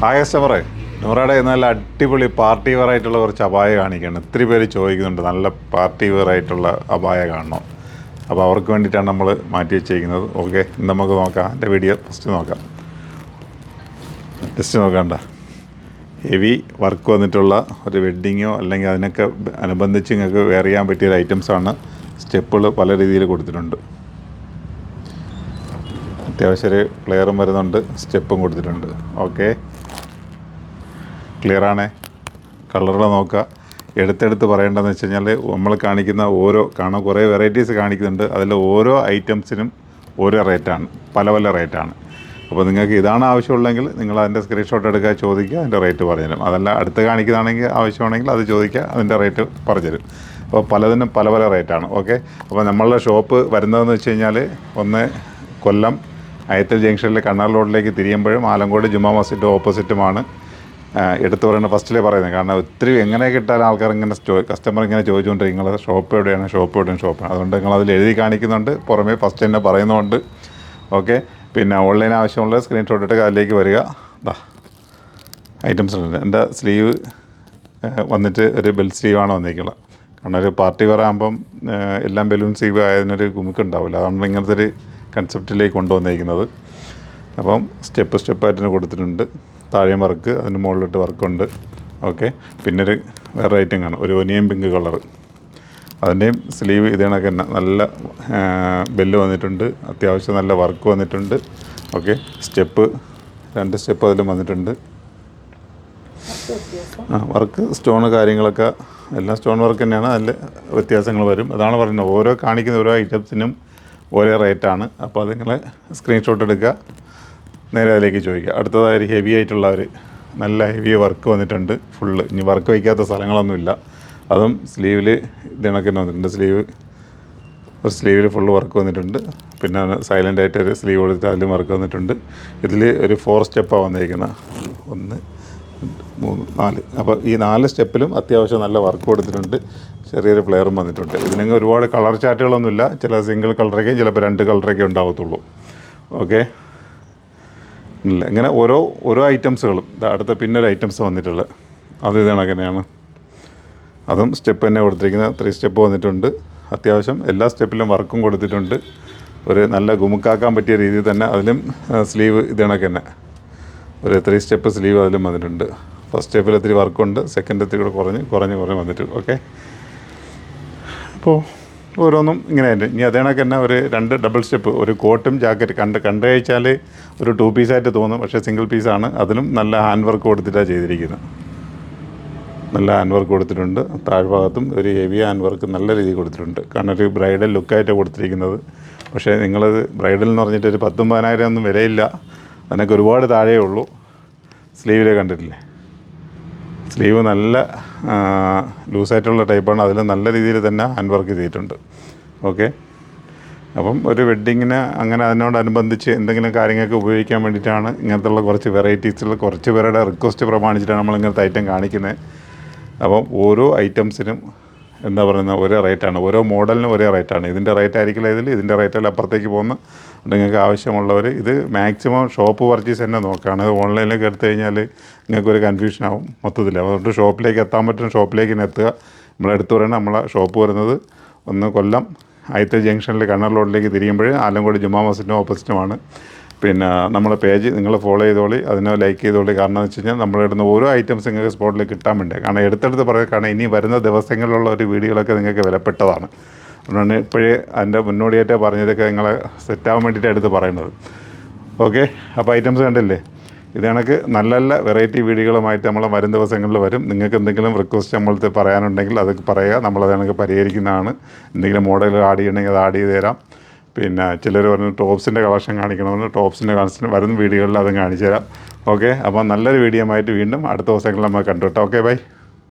ആ കസ്റ്റമറെ നൂറയുടെ നല്ല അടിപൊളി പാർട്ടി വെയർ ആയിട്ടുള്ള കുറച്ച് അബായ കാണിക്കുകയാണ്. ഒത്തിരി പേര് ചോദിക്കുന്നുണ്ട് നല്ല പാർട്ടി വെയർ ആയിട്ടുള്ള അബായ കാണണം. അപ്പോൾ അവർക്ക് വേണ്ടിയിട്ടാണ് നമ്മൾ മാറ്റി വെച്ചിരിക്കുന്നത്. ഓക്കെ, നമുക്ക് നോക്കാം. എൻ്റെ വീഡിയോ ഫസ്റ്റ് നോക്കാം. ജസ്റ്റ് നോക്കണ്ട, ഹെവി വർക്ക് വന്നിട്ടുള്ള ഒരു വെഡ്ഡിങ്ങോ അല്ലെങ്കിൽ അതിനൊക്കെ അനുബന്ധിച്ച് നിങ്ങൾക്ക് വെയർ ചെയ്യാൻ പറ്റിയ ഐറ്റംസാണ്. സ്റ്റെപ്പുകൾ പല രീതിയിൽ കൊടുത്തിട്ടുണ്ട്. അത്യാവശ്യം ഒരു പ്ലെയറും വരുന്നുണ്ട്, സ്റ്റെപ്പും കൊടുത്തിട്ടുണ്ട്. ഓക്കെ, ക്ലിയറാണേ. കളറുകൾ നോക്കുക. എടുത്തെടുത്ത് പറയേണ്ടതെന്ന് വെച്ച് കഴിഞ്ഞാൽ നമ്മൾ കാണിക്കുന്ന കാണാൻ കുറേ വെറൈറ്റീസ് കാണിക്കുന്നുണ്ട്. അതിൽ ഓരോ ഐറ്റംസിനും ഓരോ റേറ്റാണ്, പല പല റേറ്റാണ്. അപ്പോൾ നിങ്ങൾക്ക് ഇതാണ് ആവശ്യമുള്ളെങ്കിൽ നിങ്ങൾ അതിൻ്റെ സ്ക്രീൻഷോട്ട് എടുക്കുക, ചോദിക്കുക, അതിൻ്റെ റേറ്റ് പറഞ്ഞുതരും. അതല്ല അടുത്ത് കാണിക്കുന്നതാണെങ്കിൽ ആവശ്യമാണെങ്കിൽ അത് ചോദിക്കുക, അതിൻ്റെ റേറ്റ് പറഞ്ഞുതരും. അപ്പോൾ പലതിനും പല പല റേറ്റാണ്. ഓക്കെ, അപ്പോൾ നമ്മളുടെ ഷോപ്പ് വരുന്നതെന്ന് വെച്ച് കഴിഞ്ഞാൽ ഒന്ന് കൊല്ലം അയത്തൽ ജംഗ്ഷനിലെ കണ്ണാർ റോഡിലേക്ക് തിരിയുമ്പോഴും ആലങ്കോട് ജുമാ മസ്ജിദ് ഓപ്പോസിറ്റുമാണ്. എടുത്തു പറയുന്നത് ഫസ്റ്റിലേ പറയുന്നത്. കാരണം ഒത്തിരി എങ്ങനെ കിട്ടാൻ ആൾക്കാർ ഇങ്ങനെ കസ്റ്റമർ ഇങ്ങനെ ചോദിച്ചുകൊണ്ട് നിങ്ങളുടെ ഷോപ്പ് എവിടെയാണ്, ഷോപ്പാണ്. അതുകൊണ്ട് നിങ്ങളതിൽ എഴുതി കാണിക്കുന്നുണ്ട്, പുറമേ ഫസ്റ്റ് തന്നെ പറയുന്നുണ്ട്. ഓക്കെ, പിന്നെ ഓൺലൈൻ ആവശ്യമുള്ള സ്ക്രീൻഷോട്ട് ഇട്ട് അതിലേക്ക് വരിക. ഐറ്റംസ് ഉണ്ട്. എൻ്റെ സ്ലീവ് വന്നിട്ട് ഒരു ബെൽ സ്ലീവാണ് വന്നിരിക്കുന്നത്. കാരണം ഒരു പാർട്ടി വെയർ ആകുമ്പം എല്ലാം ബലൂൺ സ്ലീവ് ആയതിനൊരു ഗുമുക്കുണ്ടാവില്ല. അതാണ് ഇങ്ങനത്തെ ഒരു കൺസെപ്റ്റിലേക്ക് കൊണ്ടുവന്നിരിക്കുന്നത്. അപ്പം സ്റ്റെപ്പായിട്ട് കൊടുത്തിട്ടുണ്ട്. താഴെയും വർക്ക്, അതിന് മുകളിലിട്ട് വർക്കുണ്ട്. ഓക്കെ, പിന്നൊരു വേറെ ഐറ്റം കാണും, ഒരു ഒനിയൻ പിങ്ക് കളറ്. അതിൻ്റെയും സ്ലീവ് ഇത് കണക്ക് തന്നെ നല്ല ബെല്ല് വന്നിട്ടുണ്ട്. അത്യാവശ്യം നല്ല വർക്ക് വന്നിട്ടുണ്ട്. ഓക്കെ, രണ്ട് സ്റ്റെപ്പ് അതിലും വന്നിട്ടുണ്ട്. വർക്ക് സ്റ്റോണ് കാര്യങ്ങളൊക്കെ എല്ലാം സ്റ്റോൺ വർക്ക് തന്നെയാണ്. അതിൽ വ്യത്യാസങ്ങൾ വരും. അതാണ് പറയുന്നത്, കാണിക്കുന്ന ഓരോ ഐറ്റംസിനും ഓരോ റേറ്റാണ്. അപ്പോൾ അത് നിങ്ങൾ സ്ക്രീൻഷോട്ട് എടുക്കുക, നേരെ അതിലേക്ക് ചോദിക്കുക. അടുത്തതായി ഹെവി ആയിട്ടുള്ളവർ നല്ല ഹെവി വർക്ക് വന്നിട്ടുണ്ട് ഫുള്ള്. ഇനി വർക്ക് വയ്ക്കാത്ത സ്ഥലങ്ങളൊന്നുമില്ല. അതും സ്ലീവിൽ ഇതിനൊക്കെ വന്നിട്ടുണ്ട്. ഒരു സ്ലീവിൽ ഫുള്ള് വർക്ക് വന്നിട്ടുണ്ട്. പിന്നെ സൈലൻ്റ് ആയിട്ട് ഒരു സ്ലീവ് കൊടുത്തിട്ട് അതിലും വർക്ക് വന്നിട്ടുണ്ട്. ഇതിൽ ഒരു 4 സ്റ്റെപ്പാണ് വന്നിരിക്കുന്നത്. 1 2 3 4. അപ്പോൾ ഈ 4 സ്റ്റെപ്പിലും അത്യാവശ്യം നല്ല വർക്ക് കൊടുത്തിട്ടുണ്ട്. ചെറിയൊരു പ്ലെയറും വന്നിട്ടുണ്ട്. ഇതിനെങ്കിൽ ഒരുപാട് കളർ ചാർട്ടുകളൊന്നുമില്ല. ചില സിംഗിൾ കളറൊക്കെ, ചിലപ്പോൾ 2 കളറൊക്കെ ഉണ്ടാകത്തുള്ളൂ. ഓക്കെ, ഇല്ല, ഇങ്ങനെ ഓരോ ഐറ്റംസുകളും. അടുത്ത പിന്നൊരു ഐറ്റംസ് വന്നിട്ടുള്ളത് അത് ഇതണക്കെന്നെയാണ്. അതും സ്റ്റെപ്പ് തന്നെ കൊടുത്തിരിക്കുന്നത്. 3 സ്റ്റെപ്പ് വന്നിട്ടുണ്ട്. അത്യാവശ്യം എല്ലാ സ്റ്റെപ്പിലും വർക്കും കൊടുത്തിട്ടുണ്ട്. ഒരു നല്ല ഗുമുക്കാക്കാൻ പറ്റിയ രീതിയിൽ തന്നെ അതിലും സ്ലീവ് ഇതണക്ക് തന്നെ ഒരു 3 സ്റ്റെപ്പ് സ്ലീവ് അതിലും വന്നിട്ടുണ്ട്. ഫസ്റ്റ് സ്റ്റെപ്പിൽ ഒത്തിരി വർക്കുണ്ട്, സെക്കൻഡ് ഇത്തിരി കൂടെ കുറഞ്ഞ് വന്നിട്ട്. ഓക്കെ, അപ്പോൾ ഓരോന്നും ഇങ്ങനെ ഉണ്ട്. ഇനി അതേണക്ക് തന്നെ ഒരു 2 ഡബിൾ സ്റ്റെപ്പ്, ഒരു കോട്ടും ജാക്കറ്റ് കണ്ട് കഴിച്ചാൽ ഒരു 2 പീസായിട്ട് തോന്നും, പക്ഷേ സിംഗിൾ പീസാണ്. അതിലും നല്ല ഹാൻഡ് വർക്ക് കൊടുത്തിട്ടാണ് ചെയ്തിരിക്കുന്നത്. നല്ല ഹാൻഡ് വർക്ക് കൊടുത്തിട്ടുണ്ട്. താഴ്ഭാഗത്തും ഒരു ഹെവി ഹാൻഡ് വർക്ക് നല്ല രീതിയിൽ കൊടുത്തിട്ടുണ്ട്. കാരണം ഒരു ബ്രൈഡൽ ലുക്കായിട്ടാണ് കൊടുത്തിരിക്കുന്നത്. പക്ഷേ നിങ്ങളത് ബ്രൈഡൽ എന്ന് പറഞ്ഞിട്ട് ഒരു 10,000-12,000 ഒന്നും വിലയില്ല. അതിനൊക്കെ ഒരുപാട് താഴേ ഉള്ളൂ. സ്ലീവിൽ കണ്ടിട്ടില്ലേ, സ്ലീവ് നല്ല ലൂസായിട്ടുള്ള ടൈപ്പാണ്. അതിൽ നല്ല രീതിയിൽ തന്നെ ഹാൻഡ് വർക്ക് ചെയ്തിട്ടുണ്ട്. ഓക്കെ, അപ്പം ഒരു വെഡ്ഡിങ്ങിന് അങ്ങനെ അതിനോടനുബന്ധിച്ച് എന്തെങ്കിലും കാര്യങ്ങൾക്ക് ഉപയോഗിക്കാൻ വേണ്ടിയിട്ടാണ് ഇങ്ങനത്തുള്ള കുറച്ച് വെറൈറ്റീസിൽ കുറച്ച് പേരുടെ റിക്വസ്റ്റ് പ്രമാണിച്ചിട്ടാണ് നമ്മൾ ഇങ്ങനത്തെ ഐറ്റം കാണിക്കുന്നത്. അപ്പം ഓരോ ഐറ്റംസിനും എന്താ പറയുന്നത് ഒരേ റേറ്റാണ്, ഓരോ മോഡലിനും ഒരേ റേറ്റാണ്. ഇതിൻ്റെ റേറ്റ് ആയിരിക്കില്ല ഇതിൻ്റെ റേറ്റല്ല അപ്പുറത്തേക്ക് പോകുന്ന. നിങ്ങൾക്ക് ആവശ്യമുള്ളവർ ഇത് മാക്സിമം ഷോപ്പ് പർച്ചേസ് തന്നെ നോക്കുകയാണ്. അത് ഓൺലൈനിലേക്ക് എടുത്തു കഴിഞ്ഞാൽ നിങ്ങൾക്കൊരു കൺഫ്യൂഷൻ ആവും മൊത്തത്തിൽ. അതുകൊണ്ട് ഷോപ്പിലേക്ക് എത്താൻ പറ്റും, ഷോപ്പിലേക്ക് തന്നെ എത്തുക. നമ്മളെടുത്ത് പറയുന്നത് നമ്മളെ ഷോപ്പ് വരുന്നത് ഒന്ന് കൊല്ലം അയത്തൽ ജംഗ്ഷനിൽ കണ്ണാർ റോഡിലേക്ക് തിരിയുമ്പോൾ ആലങ്കോട് ജുമാ മസ്ജിദിൻ്റെ ഓപ്പോസിറ്റുമാണ്. പിന്നെ നമ്മളെ പേജ് നിങ്ങൾ ഫോളോ ചെയ്തോളി, അതിനെ ലൈക്ക് ചെയ്തോളി. കാരണം എന്ന് വെച്ച് കഴിഞ്ഞാൽ നമ്മളിടുന്ന ഓരോ ഐറ്റംസ് നിങ്ങൾക്ക് സ്പോട്ടിൽ കിട്ടാൻ വേണ്ടി. കാരണം എടുത്തെടുത്ത് പറയുക, കാരണം ഇനി വരുന്ന ദിവസങ്ങളിലുള്ള ഒരു വീഡിയോകളൊക്കെ നിങ്ങൾക്ക് വിലപ്പെട്ടതാണ്. അതുകൊണ്ടാണ് ഇപ്പോഴേ അതിൻ്റെ മുന്നോടിയായിട്ട് പറഞ്ഞതൊക്കെ നിങ്ങളെ സെറ്റാകാൻ വേണ്ടിയിട്ട് എടുത്ത് പറയുന്നത്. ഓക്കെ, അപ്പോൾ ഐറ്റംസ് കണ്ടില്ലേ. ഇത് കണക്ക് നല്ല നല്ല വെറൈറ്റി വീഡിയോകളുമായിട്ട് നമ്മൾ വരും ദിവസങ്ങളിൽ വരും. നിങ്ങൾക്ക് എന്തെങ്കിലും റിക്വസ്റ്റ് നമ്മളത്തെ പറയാനുണ്ടെങ്കിൽ അത് പറയുക, നമ്മളത് കണക്ക് പരിഹരിക്കുന്നതാണ്. എന്തെങ്കിലും മോഡൽ ആഡ് ചെയ്യണമെങ്കിൽ അത് ആഡ് ചെയ്ത് തരാം. പിന്നെ ചിലർ പറഞ്ഞു ടോപ്സിൻ്റെ കളക്ഷൻ കാണിക്കണമെന്ന്, ടോപ്സിൻ്റെ കളക്ഷൻ വരുന്ന വീഡിയോകളിൽ അതും കാണിച്ചു തരാം. ഓക്കെ, അപ്പോൾ നല്ലൊരു വീഡിയോ ആയിട്ട് വീണ്ടും അടുത്ത ദിവസങ്ങളിൽ നമ്മൾ കണ്ടുവിട്ടാം. Okay, by.